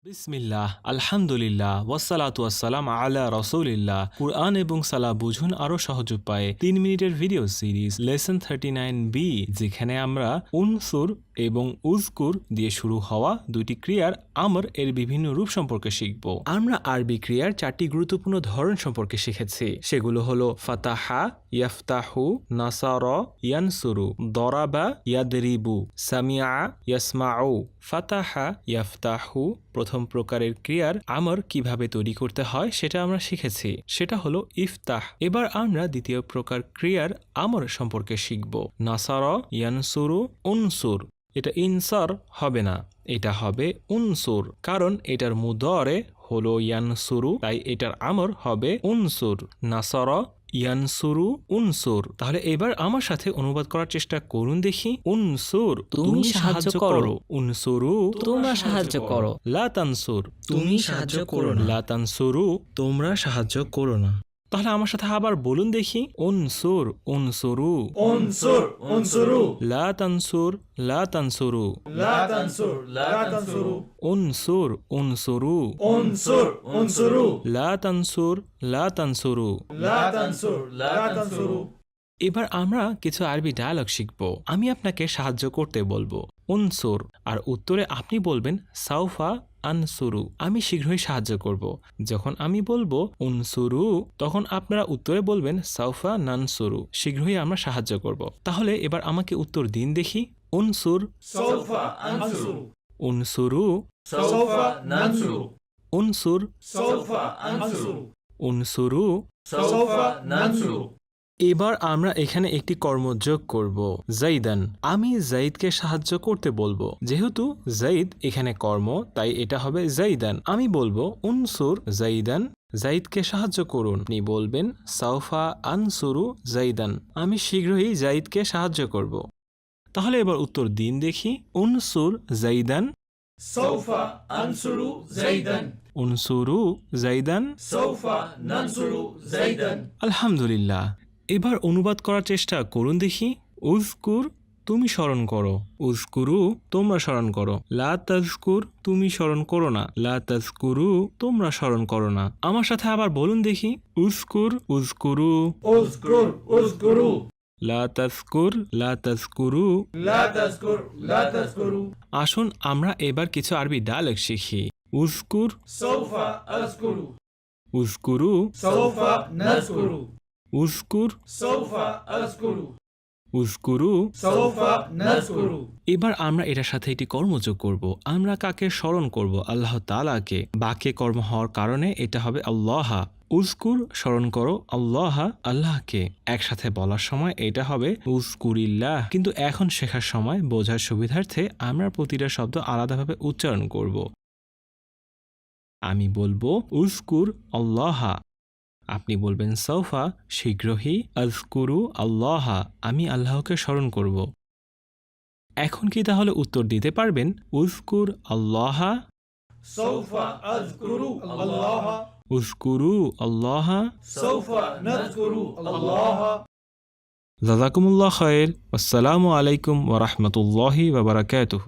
বিসমিল্লাহ, আলহামদুলিল্লাহ, ওয়াসসালাতু ওয়াসসালাম আলা রাসূলিল্লাহ। কুরআন এবং সালাহ বুঝুন আরও সহজ উপায়ে 3 মিনিটের ভিডিও সিরিজ লেসন 39B, যেখানে আমরা উনসুর এবং উজকুর দিয়ে শুরু হওয়া দুইটি ক্রিয়ার আমর এর বিভিন্ন রূপ সম্পর্কে শিখব। আমরা আরবি ক্রিয়ার 4টি গুরুত্বপূর্ণ ধরন সম্পর্কে শিখেছি। সেগুলো হলো ফাতাহা, ইয়াফতাহু, নাসারা, ইয়ানসুরু, দরাবা, ইয়াদরিবু, সামিআ, ইয়াসমাউ। ফাতাহা, ইয়াফতাহু প্রথম প্রকারের ক্রিয়ার আমর কিভাবে তৈরি করতে হয় সেটা আমরা শিখেছি, সেটা হলো ইফতাহ। এবার আমরা দ্বিতীয় প্রকার ক্রিয়ার আমর সম্পর্কে শিখব। নাসারা, ইয়ানসুরু, উনসুর। এটা ইনসার হবে না, এটা হবে উনসুর, কারণ এটার মুদরে হলো ইয়ানসুরু, তাই এটার আমর হবে উনসুর। নাসারা, ইয়ানসুরু, উনসুর। তাহলে এবার আমার সাথে অনুবাদ করার চেষ্টা করুন দেখি। উনসুর, তুমি সাহায্য করো। উনসুরু, তোমরা সাহায্য করো। লা তানসুর, তুমি সাহায্য করো না। লা তানসুরু, তোমরা সাহায্য করো না। তাহলে আমার সাথে আবার বলুন দেখি। উনসুর, উনসুরু, انصر انصروا লা তানসুর, লা তানসুরু, لا تنصر لا تنصروا উনসুর, উনসুরু, انصر انصروا লা তানসুর, লা তানসুরু। لا تنصر لا تنصروا এবার আমরা কিছু আরবি ডায়ালগ শিখব। আমি আপনাকে সাহায্য করতে বলবো উনসুর, আর উত্তরে আপনি বলবেন সাউফা আনসুরু, আমি শীঘ্রই সাহায্য করব। যখন আমি বলবো উনসুরু, তখন আপনারা উত্তরে বলবেন সাউফা নানসুরু, শীঘ্রই আমরা সাহায্য করব। তাহলে এবার আমাকে উত্তর দিন দেখি। উনসুর, سوف انصر উনসুরু, سوف ننصر উনসুর, سوف انصر উনসুরু। سوف ننصر এবার আমরা এখানে একটি কর্ম যোগ করব, জাইদান। আমি জাইদকে সাহায্য করতে বলবো। যেহেতু জাইদ এখানে কর্ম, তাই এটা হবে জাইদান। আমি বলবো উনসুর জাইদান, জাইদকে সাহায্য করুন। আপনি বলবেন সাউফা আনসুরু জাইদান, আমি শীঘ্রই জাইদকে সাহায্য করব। তাহলে এবার উত্তর দিন দেখি। উনসুর জাইদান, سوف انصر زيدا উনসুরু জাইদান। سوف ننصر زيدا আলহামদুলিল্লাহ। এবার অনুবাদ করার চেষ্টা করুন দেখি। উজকুর, তুমি স্মরণ করো। উজকুরু, তোমরা স্মরণ করো। লা তাজকুর, তুমি স্মরণ করো না। লা তাজকুরু, তোমরা স্মরণ করো না। আমার সাথে আবার বলুন দেখি। উজকুর, উজকুরু, اذكر اذكروا লা তাজকুর, লা তাজকুরু। لا تذكر لا تذكروا আসুন আমরা এবার কিছু আরবি ডায়ালগ শিখি। উজকুর, سوف اذكر উজকুরু, سوف نذكر উজকুর, سوف اذكر উজকুরু। سوف نذكر এবার আমরা এটার সাথে একটি কর্মযোগ করব। আমরা কাকে স্মরণ করব? আল্লাহ তাআলাকে। বাক্যে কর্ম হওয়ার কারণে এটা হবে আল্লাহ। উজকুর, স্মরণ করো আল্লাহ, আল্লাহকে। একসাথে বলার সময় এটা হবে উজকুরিল্লাহ, কিন্তু এখন শেখার সময় বোঝার সুবিধার্থে আমরা প্রতিটা শব্দ আলাদাভাবে উচ্চারণ করব। আমি বলবো উজকুর আল্লাহ, আপনি বলবেন সাউফা, শীঘ্রই, আজকুরু আল্লাহ, আমি আল্লাহকে স্মরণ করব। এখন কি তাহলে উত্তর দিতে পারবেন? উজকুর আল্লাহ, سوف اذكر الله উজকুরু আল্লাহ। سوف نذكر الله জাযাকুমুল্লাহ খায়র। আসসালামু আলাইকুম ওয়া রাহমাতুল্লাহি ওয়া বারাকাতুহু।